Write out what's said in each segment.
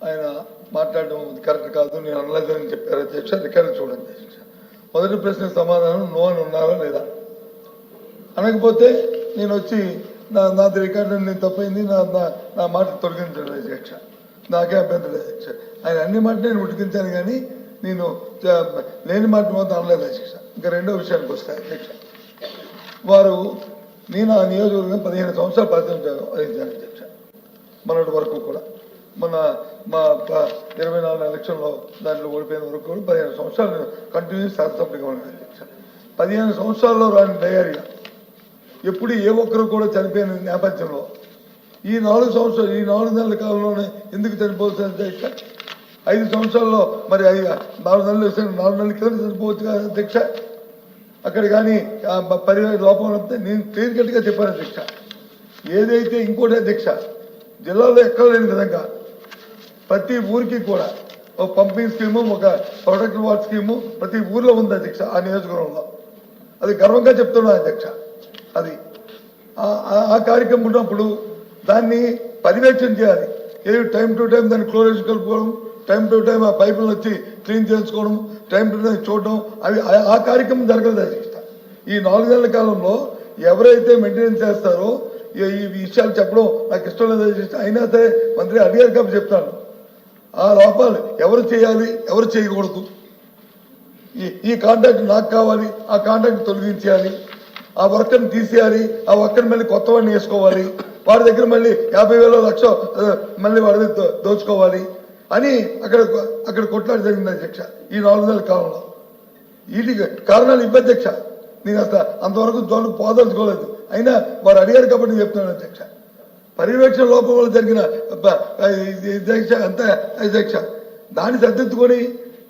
ఆయన మాట్లాడడం కరెక్ట్ కాదు, నేను అనలేదని చెప్పారు అధ్యక్ష. రికార్డు చూడండి అధ్యక్ష. మొదటి ప్రశ్న సమాధానం నో అని ఉన్నారా లేదా, అనకపోతే నేను వచ్చి నాది రికార్డు నేను తప్పైంది, నా మాట తొలగించండి అధ్యక్ష. నాకే అభ్యంతరం లేదు అధ్యక్ష. ఆయన అన్ని మాట నేను ఉడికించాను కానీ నేను లేని మాట మాత్రం అనలేదు అధ్యక్ష. ఇంకా రెండో విషయానికి వస్తాయి అధ్యక్ష. వారు నేను ఆ నియోజకవర్గం 15 సంవత్సరాలు పరిచయం వహించాను అధ్యక్ష. మొన్నటి వరకు కూడా మన మా 24 ఎలక్షన్లో దాంట్లో ఓడిపోయిన వరకు కూడా 15 సంవత్సరాలు కంటిన్యూస్ శాసనసభ్యుగా ఉన్నాను అధ్యక్ష. 15 సంవత్సరాల్లో రాని డయేరియా ఎప్పుడు ఏ ఒక్కరు కూడా చనిపోయిన నేపథ్యంలో ఈ 4 నెలల కాలంలోనే ఎందుకు చనిపోవచ్చు అధ్యక్ష? 5 సంవత్సరాల్లో మరి 4 నెలలు వేసిన 4 నెలల కింద చనిపోవచ్చు కదా అధ్యక్ష. అక్కడ కానీ పరివార లోపం వస్తే నేను క్లియర్ కట్గా చెప్పాను అధ్యక్ష. ఏదైతే ఇంకోటి అధ్యక్ష, జిల్లాలో ఎక్కడ లేని విధంగా ప్రతి ఊరికి కూడా ఒక పంపింగ్ స్కీము, ఒక ప్రొటెక్టివ్ వార్డ్ స్కీము ప్రతి ఊర్లో ఉంది అధ్యక్ష. ఆ నియోజకవర్గంలో అది గర్వంగా చెప్తున్నా అధ్యక్ష. అది ఆ కార్యక్రమం ఉన్నప్పుడు దాన్ని పర్యవేక్షణ చేయాలి. టైం టు టైం దాన్ని క్లోరేజ్ కలుపుకోవడం, టైం టు టైం ఆ పైపులను వచ్చి క్లీన్ చేసుకోవడం, టైం టు టైం చూడడం, అవి ఆ కార్యక్రమం జరగలేదు అధ్యక్ష. ఈ 4 నెలల కాలంలో ఎవరైతే మెయింటెనెన్స్ చేస్తారో ఈ విషయాలు చెప్పడం నాకు ఇష్టం లేదు అధ్యక్ష. అయినా సరే మంత్రి అడిగారు కాబట్టి చెప్తాను. ఆ లోపాలు ఎవరు చేయాలి, ఎవరు చేయకూడదు, ఈ కాంట్రాక్ట్ నాకు కావాలి, ఆ కాంట్రాక్ట్ తొలగించేయాలి, ఆ వర్కర్ని తీసేయాలి, ఆ వర్కర్ మళ్ళీ కొత్త వాడిని వేసుకోవాలి, వాడి దగ్గర మళ్ళీ 50,000 లక్ష మళ్ళీ వాడి దోచుకోవాలి అని అక్కడ కొట్లాడి జరిగింది అధ్యక్ష. ఈ 4 నెలల కాలంలో వీటికి కారణాలు ఇవ్వ అధ్యక్ష. నేను అసలు అంతవరకు జోన్కు పోదలుచుకోలేదు. అయినా వారు అడిగారు కాబట్టి నేను చెప్తున్నాను అధ్యక్ష. పర్యవేక్షణ లోపం వల్ల జరిగిన అధ్యక్ష అంతే అధ్యక్ష. దాన్ని సర్దిద్దుకొని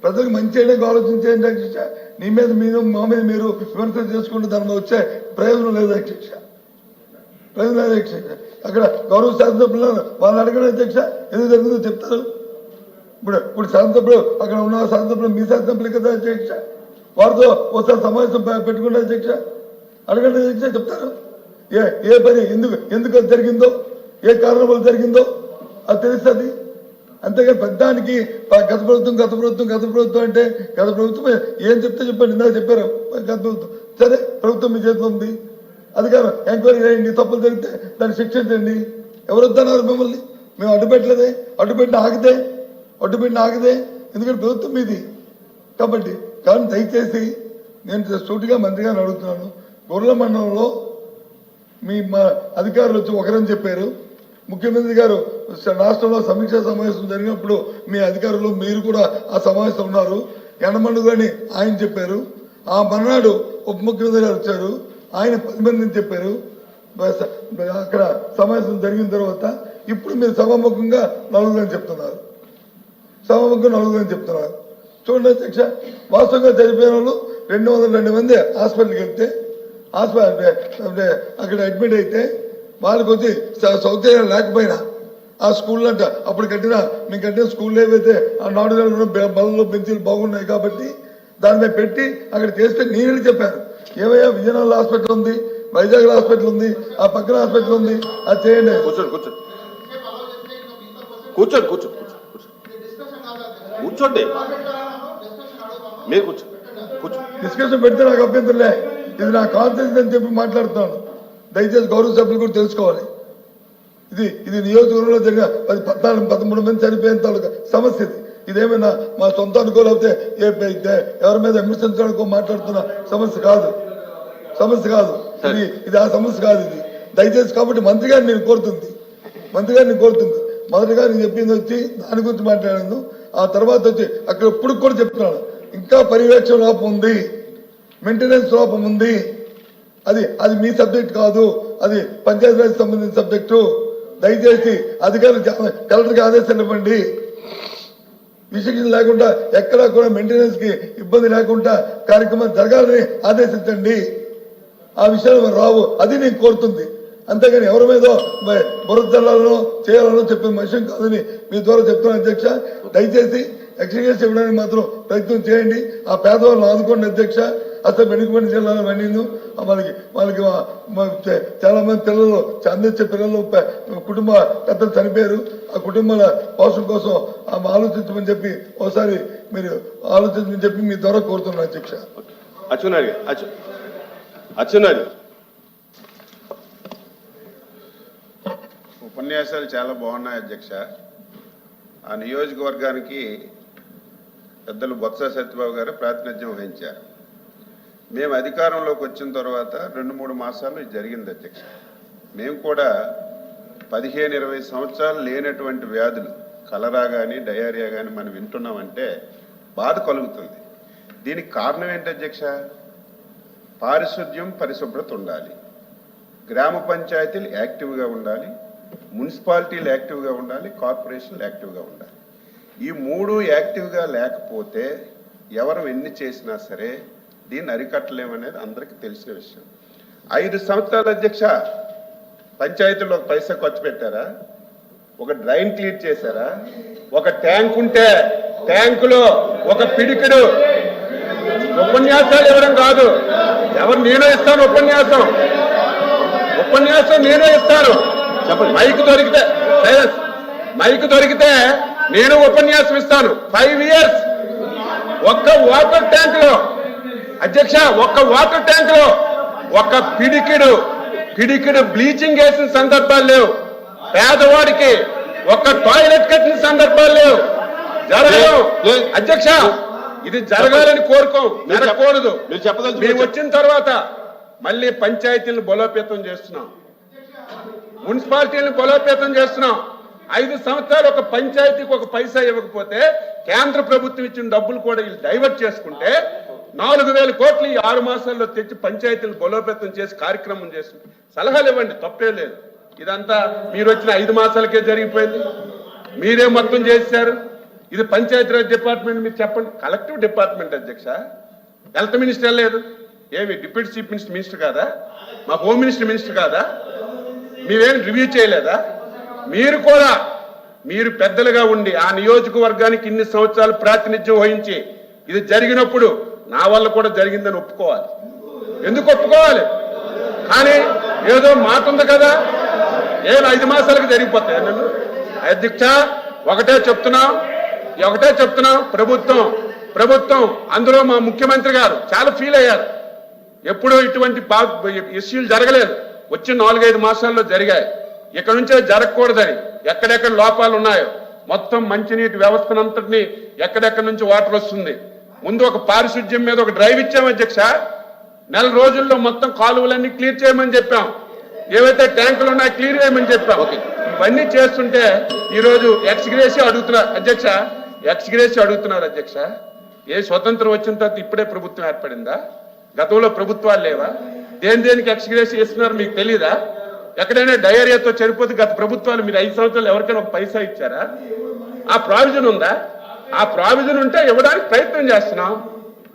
ప్రజలకు మంచి చేయడానికి ఆలోచించేయండి అధ్యక్ష. నీ మీద మా మీద మీరు విమర్శలు చేసుకుంటే దాని వచ్చే ప్రయోజనం లేదు అధ్యక్ష, ప్రయోజనం లేదు అధ్యక్ష. అక్కడ గౌరవ శాసనసభ్యులు వాళ్ళు అడగడం అధ్యక్ష ఎందుకు జరిగిందో చెప్తారు. ఇప్పుడు శాసనసభ్యులు అక్కడ ఉన్న శాసనసభ్యులు మీ శాసనసభ్యులు కదా అధ్యక్ష, వారితో ఒకసారి సమావేశం పెట్టుకుంటే అధ్యక్ష అడగండి అధ్యక్ష, చెప్తారు ఏ పని ఎందుకు అది జరిగిందో, ఏ కారణం వల్ల జరిగిందో అది తెలుస్తుంది. అంతేగాని పెద్దానికి గత ప్రభుత్వం అంటే గత ప్రభుత్వం ఏం చెప్తే చెప్పండి. ఇందాక చెప్పారు గత ప్రభుత్వం. సరే, ప్రభుత్వం మీ చేతిలో ఉంది, అధికారం ఎంక్వైరీ చేయండి, తప్పులు జరిగితే దాన్ని శిక్షించండి. ఎవరు వద్దన్నారు మిమ్మల్ని? మేము అడ్డుపెట్టిన ఆగితే ఎందుకంటే ప్రభుత్వం మీది కాబట్టి. కానీ దయచేసి నేను సూటిగా మంత్రిగా అడుగుతున్నాను. గొర్రెల మండలంలో మా అధికారులు వచ్చి ఒకరని చెప్పారు. ముఖ్యమంత్రి గారు రాష్ట్రంలో సమీక్షా సమావేశం జరిగినప్పుడు మీ అధికారులు మీరు కూడా ఆ సమావేశం ఉన్నారు. ఎండమండుగు అని ఆయన చెప్పారు. ఆ మర్నాడు ఉప ముఖ్యమంత్రి గారు వచ్చారు, ఆయన 10 మందిని చెప్పారు. అక్కడ సమావేశం జరిగిన తర్వాత ఇప్పుడు మీరు సభాముఖంగా 4 చెప్తున్నారు. చూడండి అధ్యక్ష, వాస్తవంగా చనిపోయిన వాళ్ళు 202 మంది హాస్పిటల్కి వెళ్తే అక్కడ అడ్మిట్ అయితే వాళ్ళకి వచ్చి సౌకర్యాలు లేకపోయినా ఆ స్కూల్ అంట అప్పుడు మేము కట్టిన స్కూల్లో ఏవైతే ఆ 4 బలలో బెంచీలు బాగున్నాయి కాబట్టి దాని మీద పెట్టి అక్కడ చేస్తే నేను చెప్పాను. ఏమయ్యా విజయనగరం హాస్పిటల్ ఉంది, వైజాగ్ హాస్పిటల్ ఉంది, ఆ పక్కన హాస్పిటల్ ఉంది, అది చేయండి. కూర్చోండి, మీరు డిస్కషన్ పెడితే నాకు అభ్యంతరలే. ఇది నా కాన్ఫిడెన్స్ అని చెప్పి మాట్లాడుతున్నాను. దయచేసి గౌరవ సభ్యులు కూడా తెలుసుకోవాలి. ఇది నియోజకవర్గంలో జరిగిన 13 మంది చనిపోయేంత సమస్య. ఇదేమైనా మా సొంత అనుకోలేకపోతే ఎవరి మీద విమర్శించడానికో మాట్లాడుతున్న సమస్య కాదు. ఇది ఆ సమస్య కాదు. ఇది దయచేసి కాబట్టి మంత్రి గారిని నేను కోరుతుంది. మొదటిగా నేను చెప్పింది వచ్చి దాని గురించి మాట్లాడాను. ఆ తర్వాత వచ్చి అక్కడ ఇప్పుడు కూడా చెప్తున్నాను, ఇంకా పర్యవేక్షణ లోపం ఉంది, మెయింటెనెన్స్ లోపం ఉంది. అది మీ సబ్జెక్ట్ కాదు, అది పంచాయతీరాజ్ సంబంధించిన సబ్జెక్టు. దయచేసి అధికారులు కలెక్టర్కి ఆదేశాలు ఇవ్వండి. విశిక్షణ లేకుండా ఎక్కడా కూడా మెయింటెనెన్స్ కి ఇబ్బంది లేకుండా కార్యక్రమం జరగాలని ఆదేశించండి. ఆ విషయాలు రావు, అది నేను కోరుతుంది. అంతేగాని ఎవరి మీద బురదల్లాలనో చేయాలనో చెప్పే విషయం కాదని మీ ద్వారా చెప్తున్నాను అధ్యక్ష. దయచేసి ఎక్స్గ్రేస్ ఇవ్వడానికి మాత్రం ప్రయత్నం చేయండి. ఆ పేదవాళ్ళని ఆదుకోండి అధ్యక్ష. అసలు వెనుకబడిన జిల్లాలో పండింది వాళ్ళకి చాలా మంది పిల్లలు అందించే పిల్లలు కుటుంబ పెద్దలు చనిపోయారు. ఆ కుటుంబాల పోషణ కోసం ఆలోచించమని చెప్పి ఒకసారి మీరు ఆలోచించమని చెప్పి మీ ద్వారా కోరుతున్నాను అధ్యక్ష. అచ్చెన్నాయుడు ఉపన్యాసాలు చాలా బాగున్నాయి అధ్యక్ష. ఆ నియోజకవర్గానికి పెద్దలు బొత్స సత్యబాబు గారు ప్రాతినిధ్యం వహించారు. మేము అధికారంలోకి వచ్చిన తర్వాత 2-3 మాసాలు ఇది జరిగింది అధ్యక్ష. మేము కూడా 15-20 సంవత్సరాలు లేనటువంటి వ్యాధులు కలరా కానీ డయేరియా కానీ మనం వింటున్నామంటే బాధ కలుగుతుంది. దీనికి కారణం ఏంటి అధ్యక్ష? పారిశుద్ధ్యం పరిశుభ్రత ఉండాలి, గ్రామ పంచాయతీలు యాక్టివ్గా ఉండాలి, మున్సిపాలిటీలు యాక్టివ్గా ఉండాలి, కార్పొరేషన్లు యాక్టివ్గా ఉండాలి. ఈ 3 యాక్టివ్గా లేకపోతే ఎవరు ఎన్ని చేసినా సరే దీన్ని అరికట్టలేమనేది అందరికీ తెలిసిన విషయం. 5 సంవత్సరాల అధ్యక్ష పంచాయతీలో ఒక పైసా ఖర్చు పెట్టారా? ఒక డ్రైన్ క్లీన్ చేశారా? ఒక ట్యాంక్ ఉంటే ట్యాంకులో ఒక పిడికిడు ఉపన్యాసాలు ఇవ్వడం కాదు. నేనే ఇస్తాను ఉపన్యాసం నేనే ఇస్తాను. మైక్ దొరికితే నేను ఉపన్యాసం ఇస్తాను. 5 ఇయర్స్ ఒక్క వాటర్ ట్యాంక్ లో అధ్యక్ష, ఒక్క వాటర్ ట్యాంక్ లో ఒక పిడికిడు బ్లీచింగ్ వేసిన సందర్భాలు లేవు. పేదవాడికి ఒక్క టాయిలెట్ కట్టిన సందర్భాలు లేవు. జరగదు అధ్యక్ష, ఇది జరగాలని కోరుకోం, జరగకూడదు. మేము వచ్చిన తర్వాత మళ్ళీ పంచాయతీలను బలోపేతం చేస్తున్నాం, మున్సిపాలిటీలను బలోపేతం చేస్తున్నాం. 5 సంవత్సరాలు ఒక పంచాయతీకి ఒక పైసా ఇవ్వకపోతే కేంద్ర ప్రభుత్వం ఇచ్చిన డబ్బులు కూడా వీళ్ళు డైవర్ట్ చేసుకుంటే 4,000 కోట్లు ఈ 6 మాసాల్లో తెచ్చి పంచాయతీలు బలోపేతం చేసి కార్యక్రమం చేస్తుంది. సలహాలు ఇవ్వండి, తప్పే లేదు. ఇదంతా మీరు వచ్చిన 5 మాసాలకే జరిగిపోయింది. మీరే మొత్తం చేశారు. ఇది పంచాయతీరాజ్ డిపార్ట్మెంట్ మీరు చెప్పండి. కలెక్టివ్ డిపార్ట్మెంట్ అధ్యక్ష, హెల్త్ మినిస్టర్ లేదు, ఏమి డిప్యూటీ చీఫ్ మినిస్టర్ కాదా? మా హోమ్ మినిస్టర్ కాదా? మీరేం రివ్యూ చేయలేదా? మీరు పెద్దలుగా ఉండి ఆ నియోజకవర్గానికి ఇన్ని సంవత్సరాలు ప్రాతినిధ్యం వహించి ఇది జరిగినప్పుడు నా వల్ల కూడా జరిగిందని ఒప్పుకోవాలి. ఎందుకు ఒప్పుకోవాలి? కానీ ఏదో మాట ఉంది కదా, 5 మాసాలకు జరిగిపోతాయి. నన్ను అధ్యక్ష ఒకటే చెప్తున్నాం, ప్రభుత్వం అందులో మా ముఖ్యమంత్రి గారు చాలా ఫీల్ అయ్యారు. ఎప్పుడూ ఇటువంటి ఇష్యూలు జరగలేదు, వచ్చిన 4-5 మాసాల్లో జరిగాయి. ఇక్కడ నుంచే జరగకూడదని ఎక్కడెక్కడ లోపాలు ఉన్నాయో మొత్తం మంచినీటి వ్యవస్థనంతటినీ ఎక్కడెక్కడి నుంచి వాటర్ వస్తుంది. ముందు ఒక పారిశుద్ధ్యం మీద ఒక డ్రైవ్ ఇచ్చాం అధ్యక్ష. 4 రోజుల్లో మొత్తం కాలువలన్నీ క్లియర్ చేయమని చెప్పాం. ఏవైతే ట్యాంకులు ఉన్నాయో క్లియర్ చేయమని చెప్పాం. ఇవన్నీ చేస్తుంటే ఈరోజు ఎక్స్గ్రేసి అడుగుతున్నారు అధ్యక్ష. ఏ స్వతంత్రం వచ్చిన తర్వాత ఇప్పుడే ప్రభుత్వం ఏర్పడిందా? గతంలో ప్రభుత్వాలు లేవా? దేనికి ఎక్స్గ్రేసి ఇస్తున్నారు మీకు తెలీదా? ఎక్కడైనా డయేరియాతో చనిపోతే గత ప్రభుత్వాలు మీరు 5 సంవత్సరాలు ఎవరికైనా ఒక పైసా ఇచ్చారా? ఆ ప్రావిజన్ ఉందా? ఆ ప్రావిజన్ ఉంటే ఇవ్వడానికి ప్రయత్నం చేస్తున్నాం.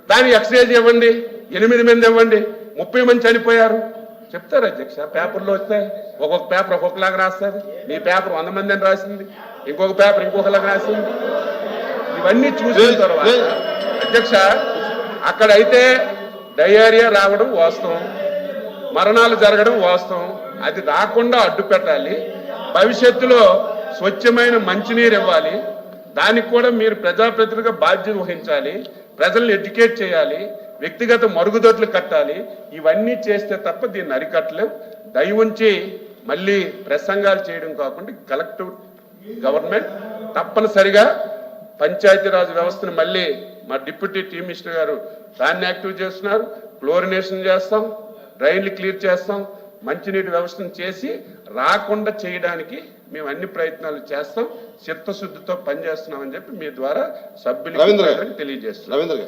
దాన్ని ఎక్స్రేజ్ ఇవ్వండి, 8 మంది ఇవ్వండి, 30 మంది చనిపోయారు చెప్తారు అధ్యక్ష. పేపర్లో వస్తాయి, ఒక్కొక్క పేపర్ ఒక్కొక్కలాగా రాస్తారు. మీ పేపర్ 100 మంది అని రాసింది, ఇంకొక పేపర్ ఇంకొకలాగా రాసింది. ఇవన్నీ చూసిన తర్వాత అధ్యక్ష అక్కడైతే డయేరియా రావడం వాస్తవం, మరణాలు జరగడం వాస్తవం. అది రాకుండా అడ్డు పెట్టాలి. భవిష్యత్తులో స్వచ్ఛమైన మంచినీరు ఇవ్వాలి. దానికి కూడా మీరు ప్రజాప్రతినిధిగా బాధ్యత వహించాలి. ప్రజల్ని ఎడ్యుకేట్ చేయాలి, వ్యక్తిగత మరుగుదొడ్లు కట్టాలి. ఇవన్నీ చేస్తే తప్ప దీన్ని అరికట్టలేం. దయవుంచి మళ్ళీ ప్రసంగాలు చేయడం కాకుండా కలెక్టివ్ గవర్నమెంట్ తప్పనిసరిగా పంచాయతీరాజ్ వ్యవస్థను మళ్ళీ మా డిప్యూటీ చీఫ్ మినిస్టర్ గారు దాన్ని యాక్టివ్ చేస్తున్నారు. క్లోరినేషన్ చేస్తాం, డ్రైన్లు క్లియర్ చేస్తాం, మంచినీటి వ్యవస్థను చేసి రాకుండా చేయడానికి మేము అన్ని ప్రయత్నాలు చేస్తాం. చిత్తశుద్ధితో పనిచేస్తున్నామని చెప్పి మీ ద్వారా సభ్యులకు తెలియజేస్తున్నాం.